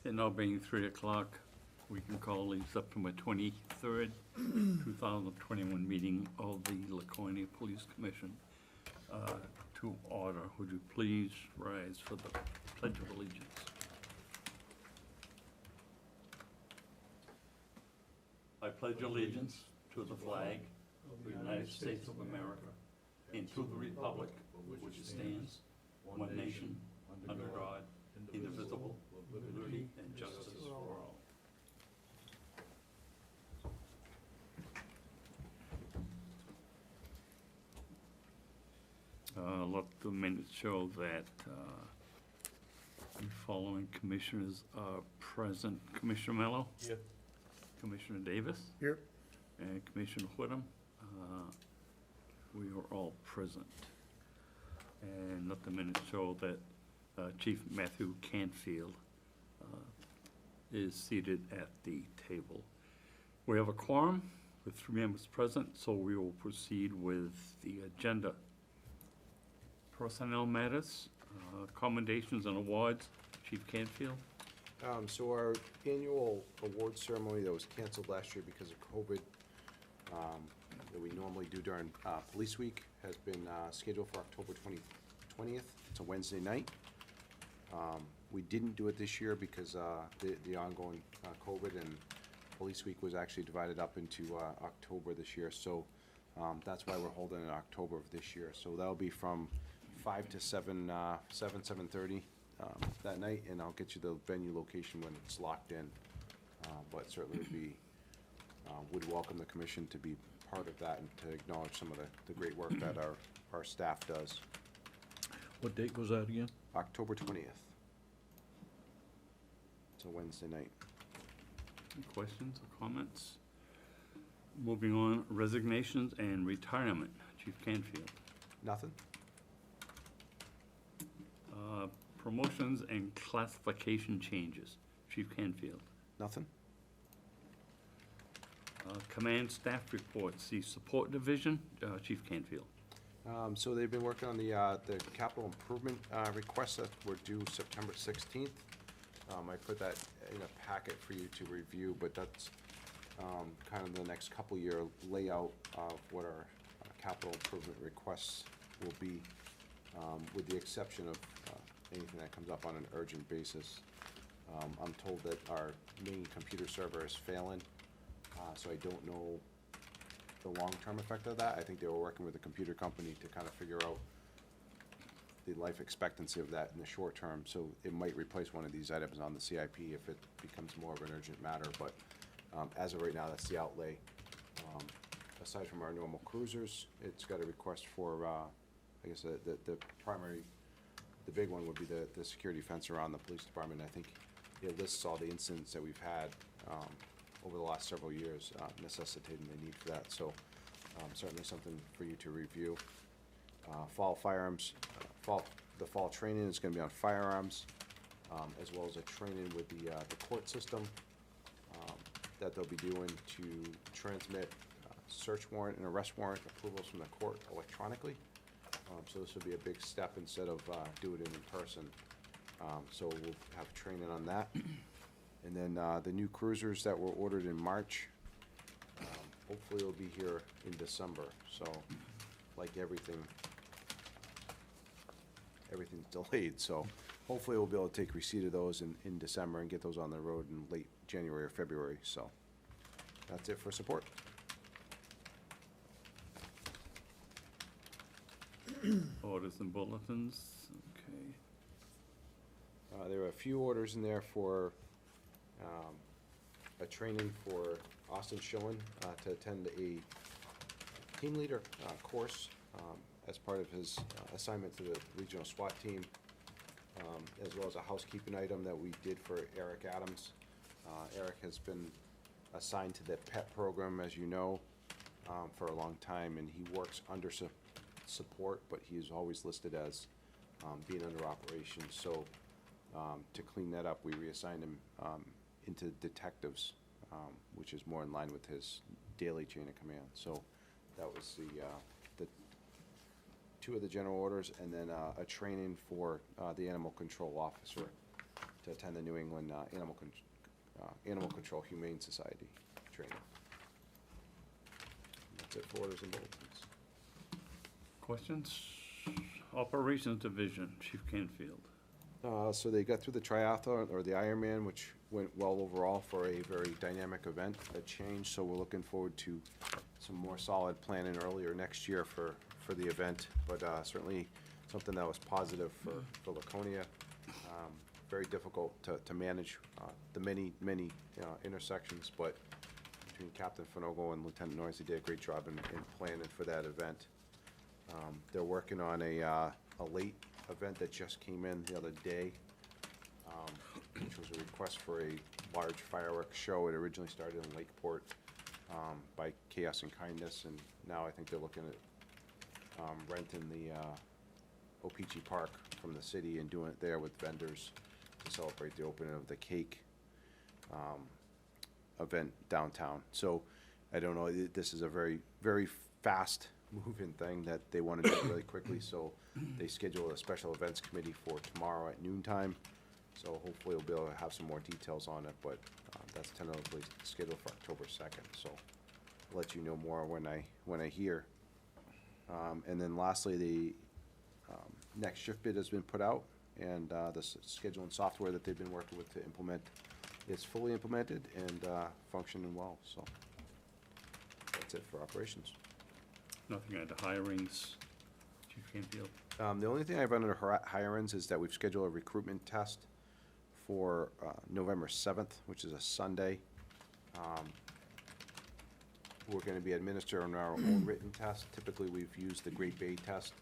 It now being 3 o'clock, we can call the September 23rd, 2021 meeting of the Laconia Police Commission to order. Would you please rise for the Pledge of Allegiance? I pledge allegiance to the flag of the United States of America and to the republic which stands, one nation, under God, indivisible, with liberty and justice for all. Let the minutes show that the following commissioners are present. Commissioner Mello? Here. Commissioner Davis? Here. And Commissioner Whittam. We are all present. And let the minutes show that Chief Matthew Canfield is seated at the table. We have a quorum with 3 members present, so we will proceed with the agenda. Personnel matters, commendations and awards. Chief Canfield. So our annual award ceremony that was canceled last year because of COVID, that we normally do during Police Week, has been scheduled for October 20th. It's a Wednesday night. We didn't do it this year because the ongoing COVID, and Police Week was actually divided up into October this year. So that's why we're holding it in October of this year. So that'll be from 5 to 7:30 that night, and I'll get you the venue location when it's locked in. But certainly would welcome the commission to be part of that and to acknowledge some of the great work that our staff does. What date was that again? October 20th. It's a Wednesday night. Any questions or comments? Moving on, resignations and retirement. Chief Canfield. Nothing? Promotions and classification changes. Chief Canfield. Nothing? Command staff reports. The support division. Chief Canfield. So they've been working on the capital improvement requests that were due September 16th. I put that in a packet for you to review, but that's kind of the next couple year layout of what our capital improvement requests will be, with the exception of anything that comes up on an urgent basis. I'm told that our main computer server is failing, so I don't know the long-term effect of that. I think they were working with a computer company to kind of figure out the life expectancy of that in the short term, so it might replace one of these items on the CIP if it becomes more of an urgent matter, but as of right now, that's the outlay. Aside from our normal cruisers, it's got a request for, I guess the primary, the big one would be the security fence around the police department. I think it lists all the incidents that we've had over the last several years necessitating the need for that, so certainly something for you to review. Fall firearms, the fall training is going to be on firearms, as well as a training with the court system that they'll be doing to transmit search warrant and arrest warrant approvals from the court electronically. So this will be a big step instead of doing it in person. So we'll have training on that. And then the new cruisers that were ordered in March, hopefully will be here in December. So like everything's delayed. So hopefully we'll be able to take receipt of those in December and get those on the road in late January or February. So that's it for support. Orders and bulletins. Okay. There are a few orders in there for a training for Austin Schillen to attend a team leader course as part of his assignment to the regional SWAT team, as well as a housekeeping item that we did for Eric Adams. Eric has been assigned to the PET program, as you know, for a long time, and he works under support, but he is always listed as being under operations. So to clean that up, we reassigned him into detectives, which is more in line with his daily chain of command. So that was the two of the general orders, and then a training for the animal control officer to attend the New England Animal Control Humane Society training. That's it for orders and bulletins. Questions? Operations Division, Chief Canfield. So they got through the triathlon, or the Ironman, which went well overall for a very dynamic event that changed. So we're looking forward to some more solid planning earlier next year for the event. But certainly something that was positive for Laconia. Very difficult to manage the many intersections, but between Captain Finogo and Lieutenant Noyes, they did a great job in planning for that event. They're working on a late event that just came in the other day, which was a request for a large fireworks show. It originally started in Lakeport by Chaos and Kindness, and now I think they're looking at renting the O-Pee-Chee Park from the city and doing it there with vendors to celebrate the opening of the cake event downtown. So I don't know, this is a very, very fast moving thing that they want to do really quickly, so they scheduled a special events committee for tomorrow at noontime. So hopefully we'll be able to have some more details on it, but that's tentatively scheduled for October 2nd, so I'll let you know more when I hear. And then lastly, the next shift bid has been put out, and the scheduling software that they've been working with to implement is fully implemented and functioning well, so that's it for operations. Nothing under hirings, Chief Canfield. The only thing I've under hirings is that we've scheduled a recruitment test for November 7th, which is a Sunday. We're going to be administering our own written test. Typically, we've used the Great Bay test,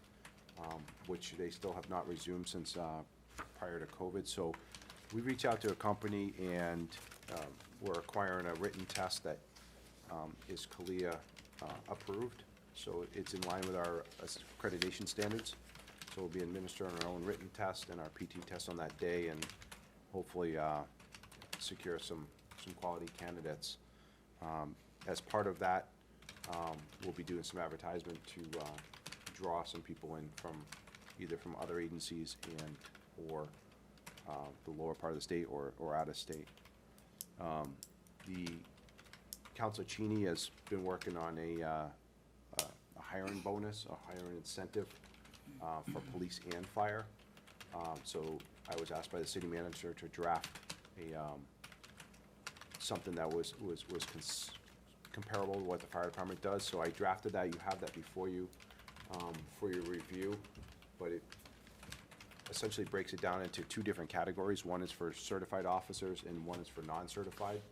which they still have not resumed since prior to COVID. So we reach out to a company, and we're acquiring a written test that is CALIA approved. So it's in line with our accreditation standards. So we'll be administering our own written test and our PT test on that day, and hopefully secure some quality candidates. As part of that, we'll be doing some advertisement to draw some people in either from other agencies or the lower part of the state or out of state. The Councilor Cheney has been working on a hiring bonus, a hiring incentive for police and fire. So I was asked by the city manager to draft something that was comparable to what the fire department does. So I drafted that. You have that before you for your review, but it essentially breaks it down into two different categories. One is for certified officers and one is for non-certified.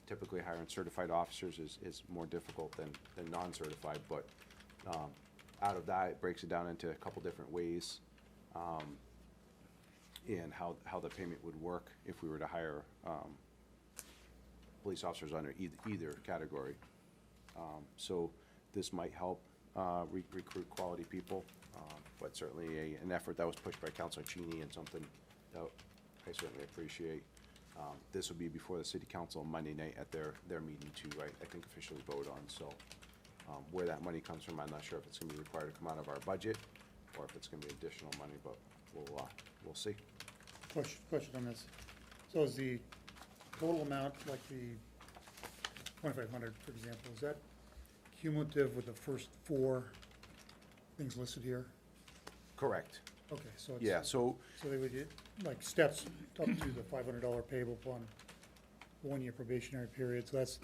Typically hiring certified officers is more difficult than non-certified, but out of that, it breaks it down into a couple different ways, and how the payment would work if we were to hire police officers under either category. So this might help recruit quality people, but certainly an effort that was pushed by Councilor Cheney and something that I certainly appreciate. This will be before the city council Monday night at their meeting to, I think, officially vote on. So where that money comes from, I'm not sure if it's gonna be required to come out of our budget or if it's gonna be additional money, but we'll see. Question on this. So is the total amount, like the 2,500, for example, is that cumulative with the first four things listed here? Correct. Okay, so it's. Yeah, so So they would get, like, steps up to the $500 payable upon 1-year probationary period, so that's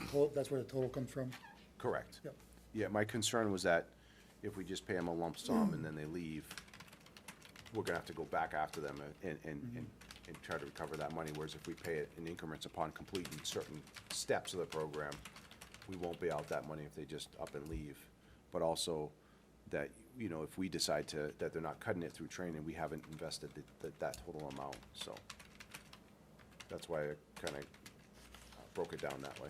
where the total comes from? correct. Yep. Yeah, my concern was that if we just pay them a lump sum and then they leave, we're gonna have to go back after them and try to recover that money, whereas if we pay it in increments upon completing certain steps of the program, we won't pay out that money if they just up and leave. But also that, you know, if we decide that they're not cutting it through training, we haven't invested that total amount, so. That's why I kinda broke it down that way.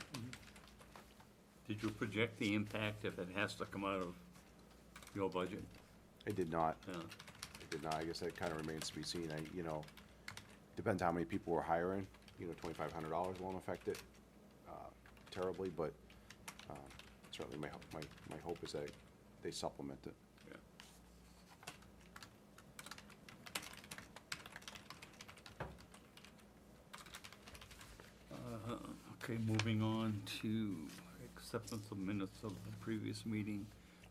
Did you project the impact if it has to come out of your budget? I did not. Yeah. I did not. I guess that kind of remains to be seen. Depends how many people we're hiring. $2,500 won't affect it terribly, but certainly my hope is that they supplement it. Yeah. Okay, moving on to acceptance of minutes of the previous meeting.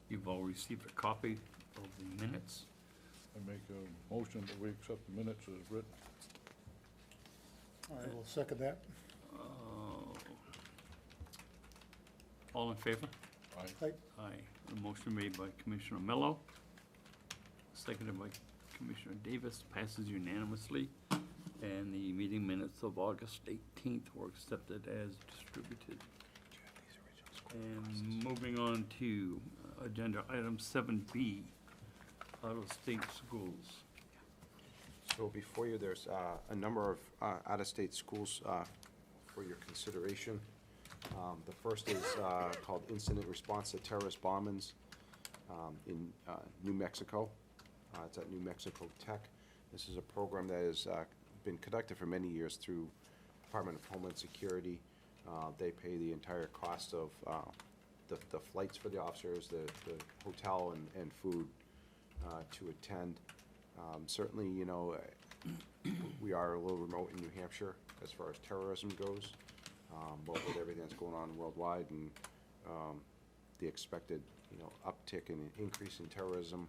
You've all received a copy of the minutes. I make a motion that we accept the minutes as written. I will second that. Uh, All in favor? Aye. Aye. Aye. The motion made by Commissioner Mello, seconded by Commissioner Davis, passes unanimously. And the meeting minutes of August 18th were accepted as distributed. And moving on to agenda item 7B, out-of-state schools. So before you, there's a number of out-of-state schools for your consideration. The first is called Incident Response to Terrorist Bombings in New Mexico. It's at New Mexico Tech. This is a program that has been conducted for many years through Department of Homeland Security. They pay the entire cost of the flights for the officers, the hotel and food to attend. Certainly, you know, we are a little remote in New Hampshire as far as terrorism goes, but with everything that's going on worldwide and the expected, you know, uptick and increase in terrorism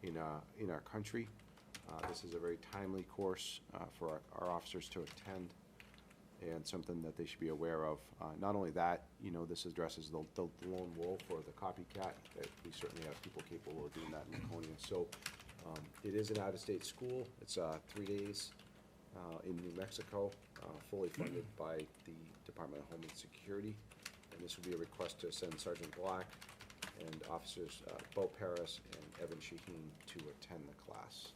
in our country, this is a very timely course for our officers to attend, and something that they should be aware of. Not only that, you know, this addresses the lone wolf or the copycat. That we certainly have people capable of doing that in Laconia. So it is an out-of-state school. It's 3 days in New Mexico, fully funded by the Department of Homeland Security. And this would be a request to send Sergeant Black and officers Bo Paris and Evan Shaheen to attend the class.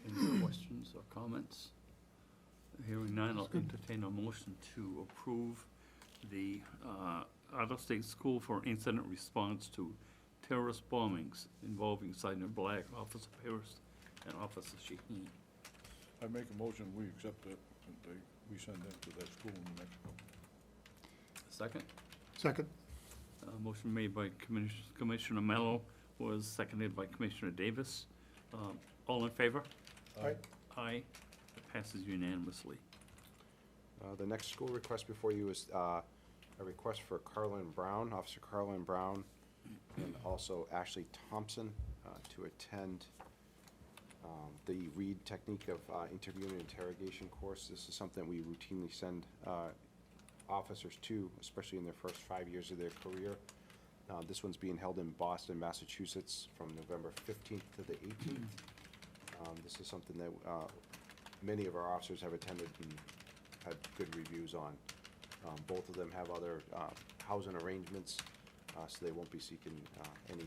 Any questions or comments? Hearing none, I'll entertain a motion to approve the out-of-state school for incident response to terrorist bombings involving Sergeant Black, Officer Paris, and Officer Shaheen. I make a motion, we accept it, and we send them to that school in New Mexico. Second? Second. Motion made by Commissioner Mello, was seconded by Commissioner Davis. All in favor? Aye. Aye. It passes unanimously. The next school request before you is a request for Carlin Brown, Officer Carlin Brown, and also Ashley Thompson to attend the READ technique of interview and interrogation course. This is something we routinely send officers to, especially in their first 5 years of their career. This one's being held in Boston, Massachusetts from November 15th to the 18th. This is something that many of our officers have attended and had good reviews on. Both of them have other housing arrangements, so they won't be seeking any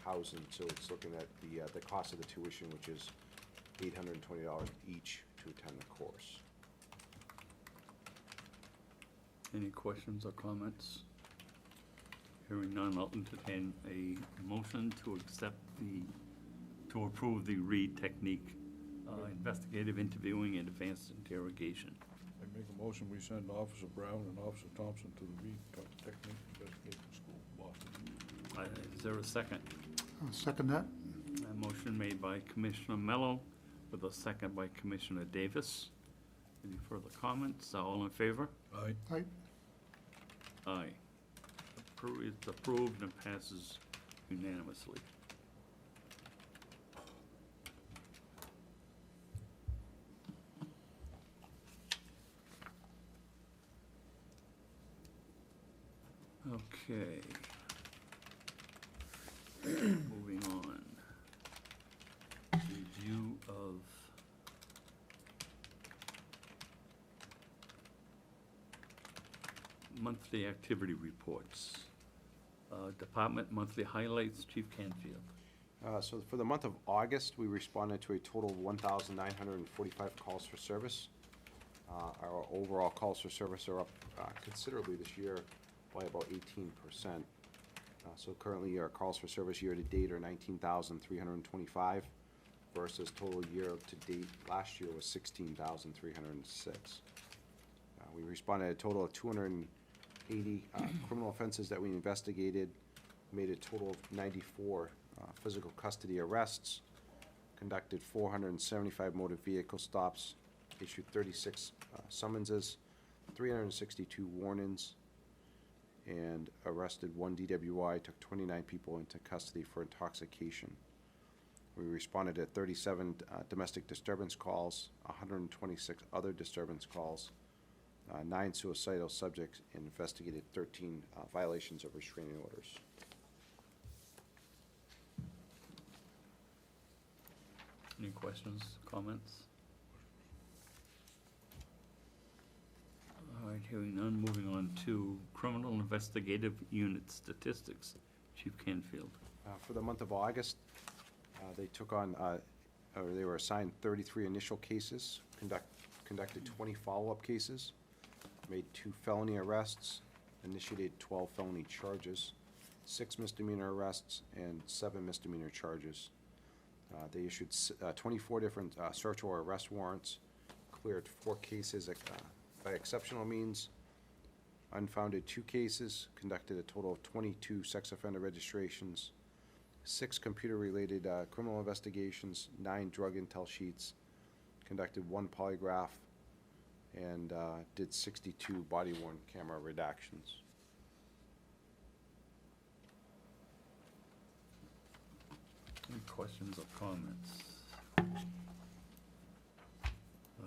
housing. So it's looking at the cost of the tuition, which is $820 each to attend the course. Any questions or comments? Hearing none, I'll entertain a motion to approve the READ technique, investigative interviewing and advanced interrogation. I make a motion, we send Officer Brown and Officer Thompson to the Reed Technique Investigation School, Boston. Is there a second? I'll second that. A motion made by Commissioner Mello with a second by Commissioner Davis. Any further comments? All in favor? Aye. Aye. Aye. It's approved and passes unanimously. Okay. Moving on. Review of monthly activity reports. Department monthly highlights, Chief Canfield. So for the month of August, we responded to a total of 1,945 calls for service. Our overall calls for service are up considerably this year by about 18%. So currently, our calls for service year-to-date are 19,325 versus total year-to-date last year was 16,306. We responded a total of 280 criminal offenses that we investigated, made a total of 94 physical custody arrests, conducted 475 motor vehicle stops, issued 36 summonses, 362 warnings, and arrested 1 DWI, took 29 people into custody for intoxication. We responded at 37 domestic disturbance calls, 126 other disturbance calls, 9 suicidal subjects, and investigated 13 violations of restraining orders. Any questions, comments? All right, hearing none, moving on to Criminal Investigative Unit Statistics. Chief Canfield. For the month of August, they took on, or they were assigned 33 initial cases, conducted 20 follow-up cases, made 2 felony arrests, initiated 12 felony charges, 6 misdemeanor arrests, and 7 misdemeanor charges. They issued 24 different search or arrest warrants, cleared 4 cases by exceptional means, unfounded 2 cases, conducted a total of 22 sex offender registrations, 6 computer-related criminal investigations, 9 drug intel sheets, conducted 1 polygraph, and did 62 body-worn camera redactions. Any questions or comments?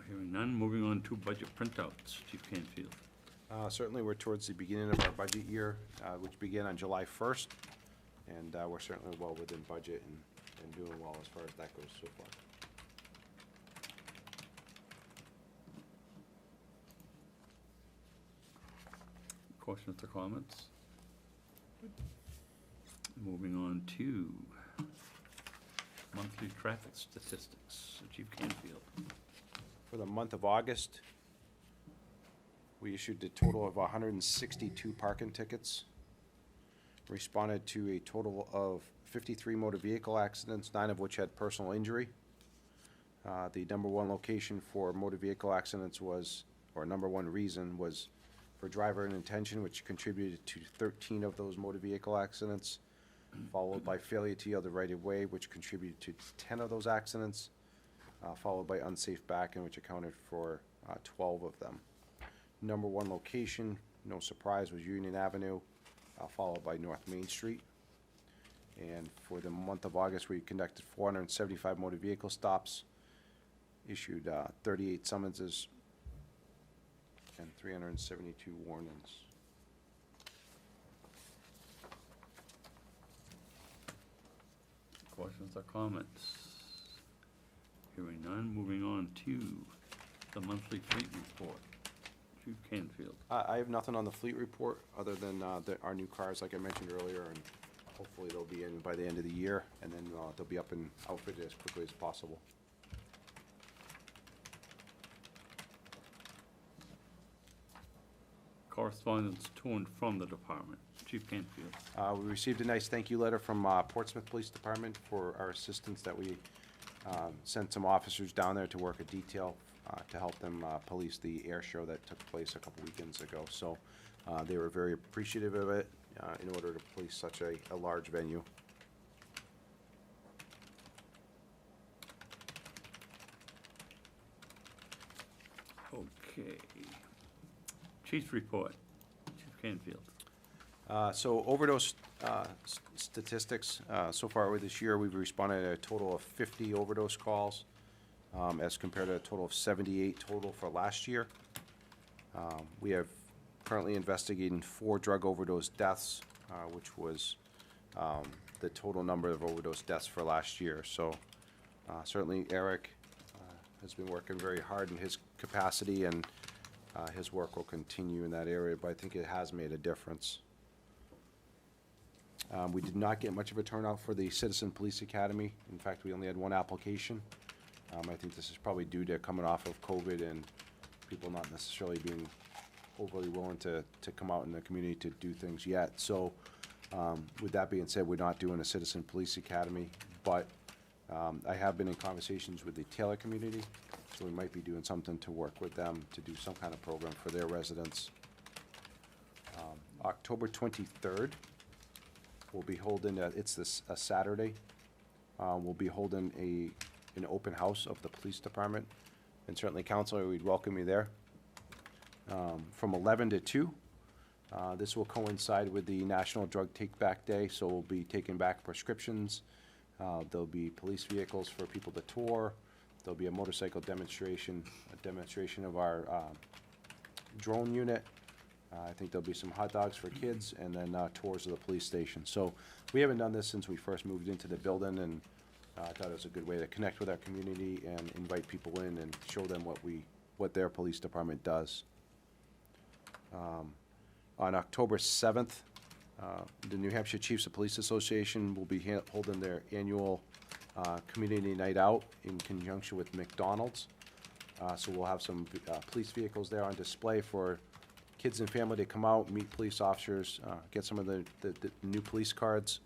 Hearing none, moving on to budget printouts. Chief Canfield. Certainly, we're towards the beginning of our budget year, which began on July 1st, and we're certainly well within budget and doing well as far as that goes so far. Questions or comments? Moving on to monthly traffic statistics. Chief Canfield. For the month of August, we issued a total of 162 parking tickets, responded to a total of 53 motor vehicle accidents, 9 of which had personal injury. The number 1 location for motor vehicle accidents was, or number 1 reason was for driver unintention, which contributed to 13 of those motor vehicle accidents, followed by failure to yield the right-of-way, which contributed to 10 of those accidents, followed by unsafe backing, which accounted for 12 of them. Number 1 location, no surprise, was Union Avenue, followed by North Main Street. And for the month of August, we conducted 475 motor vehicle stops, issued 38 summonses, and 372 warnings. Questions or comments? Hearing none, moving on to the monthly fleet report. Chief Canfield. I have nothing on the fleet report, other than our new cars, like I mentioned earlier, and hopefully they'll be in by the end of the year, and then they'll be up and outfitted as quickly as possible. Correspondence to and from the department. Chief Canfield. We received a nice thank you letter from Portsmouth Police Department for our assistance that we sent some officers down there to work a detail to help them police the air show that took place a couple weekends ago. So they were very appreciative of it in order to police such a large venue. Okay. Chief's report. Chief Canfield. So overdose statistics, so far with this year, we've responded to a total of 50 overdose calls, as compared to a total of 78 total for last year. We have currently investigating 4 drug overdose deaths, which was the total number of overdose deaths for last year. So certainly Eric has been working very hard in his capacity, and his work will continue in that area, but I think it has made a difference. We did not get much of a turnout for the Citizen Police Academy. In fact, we only had 1 application. I think this is probably due to coming off of COVID and people not necessarily being overly willing to come out in the community to do things yet. So with that being said, we're not doing a Citizen Police Academy, but I have been in conversations with the Taylor community, so we might be doing something to work with them to do some kind of program for their residents. October 23rd, we'll be holding, it's a Saturday, we'll be holding an open house of the police department, and certainly, Counselor, we'd welcome you there. from 11 to 2. This will coincide with the National Drug Take Back Day, so we'll be taking back prescriptions. There'll be police vehicles for people to tour. There'll be a motorcycle demonstration, a demonstration of our drone unit. I think there'll be some hot dogs for kids, and then tours of the police station. So we haven't done this since we first moved into the building, and I thought it was a good way to connect with our community and invite people in and show them what their police department does. On October 7th, the New Hampshire Chiefs of Police Association will be holding their annual community night out in conjunction with McDonald's. So we'll have some police vehicles there on display for kids and family to come out, meet police officers, get some of the new police cards,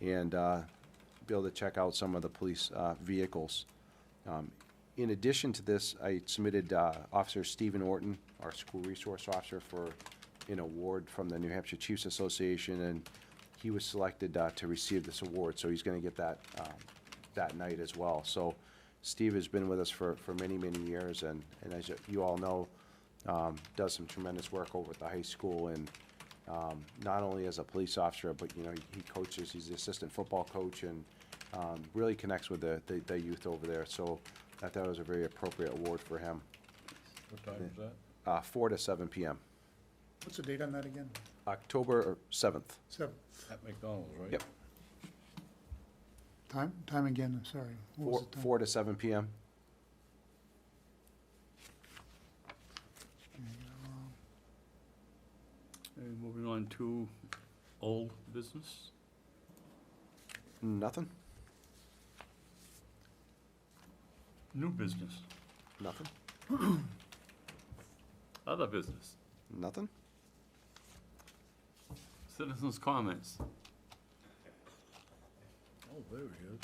and be able to check out some of the police vehicles. In addition to this, I submitted Officer Stephen Orton, our school resource officer, for an award from the New Hampshire Chiefs Association, and he was selected to receive this award, so he's gonna get that that night as well. So Steve has been with us for many, many years, and as you all know, does some tremendous work over at the high school, and not only as a police officer, but, you know, he coaches, he's the assistant football coach, and really connects with the youth over there. So I thought it was a very appropriate award for him. What time is that? 4 to 7 p.m. What's the date on that again? October 7th. Seven. At McDonald's, right? Yep. Time again, I'm sorry. What was the time? 4 to 7 p.m. And moving on to old business. Nothing? New business. Nothing? Other business. Nothing? Citizens' comments. Oh, there he is.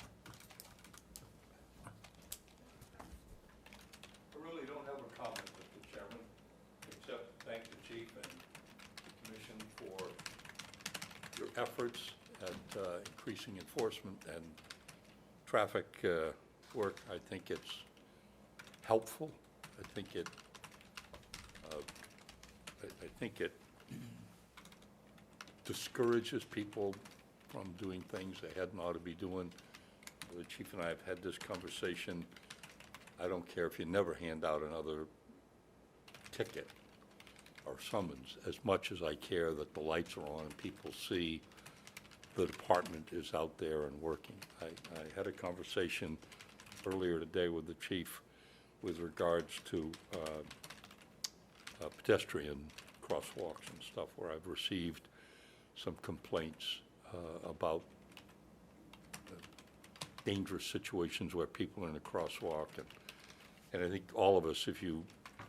I really don't have a comment, Mr. Chairman, except thank the chief and commission for your efforts at increasing enforcement and traffic work. I think it's helpful. I think it discourages people from doing things they hadn't ought to be doing. The chief and I have had this conversation. I don't care if you never hand out another ticket or summons, as much as I care that the lights are on and people see the department is out there and working. I had a conversation earlier today with the chief with regards to pedestrian crosswalks and stuff, where I've received some complaints about dangerous situations where people are in a crosswalk. And I think all of us, if you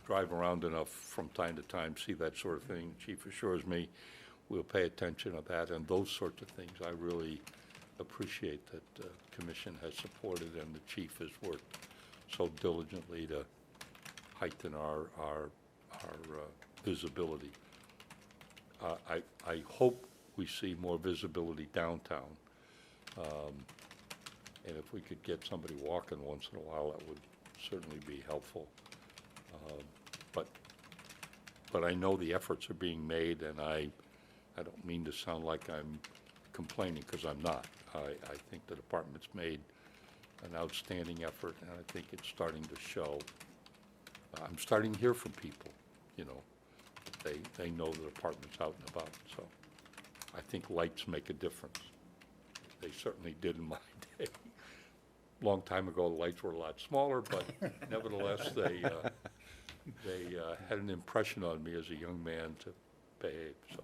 drive around enough from time to time, see that sort of thing. The chief assures me we'll pay attention to that and those sorts of things. I really appreciate that the commission has supported and the chief has worked so diligently to heighten our visibility. I hope we see more visibility downtown. And if we could get somebody walking once in a while, that would certainly be helpful. But I know the efforts are being made, and I don't mean to sound like I'm complaining, because I'm not. I think the department's made an outstanding effort, and I think it's starting to show. I'm starting to hear from people, you know, they know the department's out and about, so I think lights make a difference. They certainly did in my day. Long time ago, the lights were a lot smaller, but nevertheless, they had an impression on me as a young man to behave, so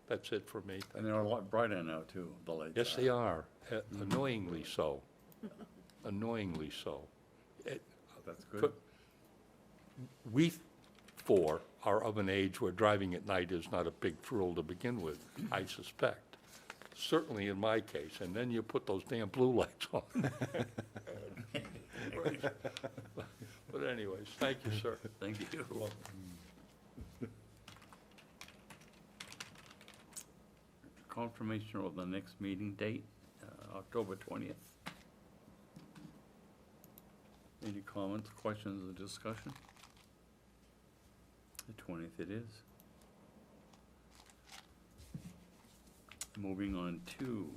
that's it for me. And they're a lot brighter now, too, the lights. Yes, they are, annoyingly so, annoyingly so. That's good. We four are of an age where driving at night is not a big thrill to begin with, I suspect. Certainly in my case, and then you put those damn blue lights on. But anyways, thank you, sir. Thank you. Confirmation of the next meeting date, October 20th. Any comments, questions, or discussion? The 20th it is. Moving on to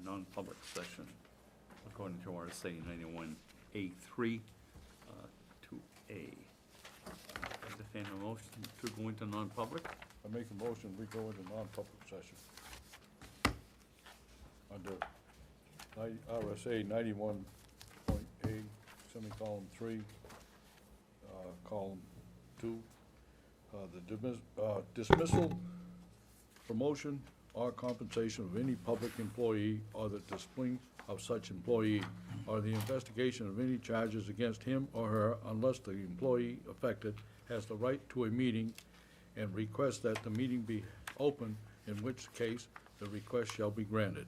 non-public session, according to RSA 91A3 to A. Entertain a motion to go into non-public? I make a motion, we go into non-public session. Under RSA 91.A, semicolon 3, column 2, the dismissal, promotion, or compensation of any public employee or the discipline of such employee or the investigation of any charges against him or her unless the employee affected has the right to a meeting and requests that the meeting be open, in which case the request shall be granted.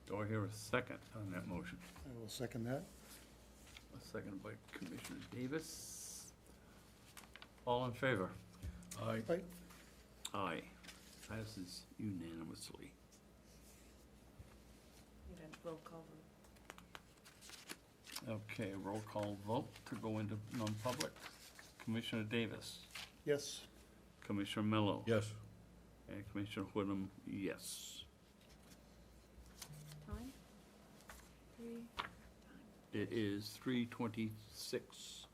Do I hear a second on that motion? I will second that. A second by Commissioner Davis. All in favor? Aye. Right, Aye. Passes unanimously. You did roll call vote. Okay, roll call vote to go into non-public. Commissioner Davis, yes. Commissioner Mello. Yes. And Commissioner Whittam, yes. Time? 3. It is 3:26:57.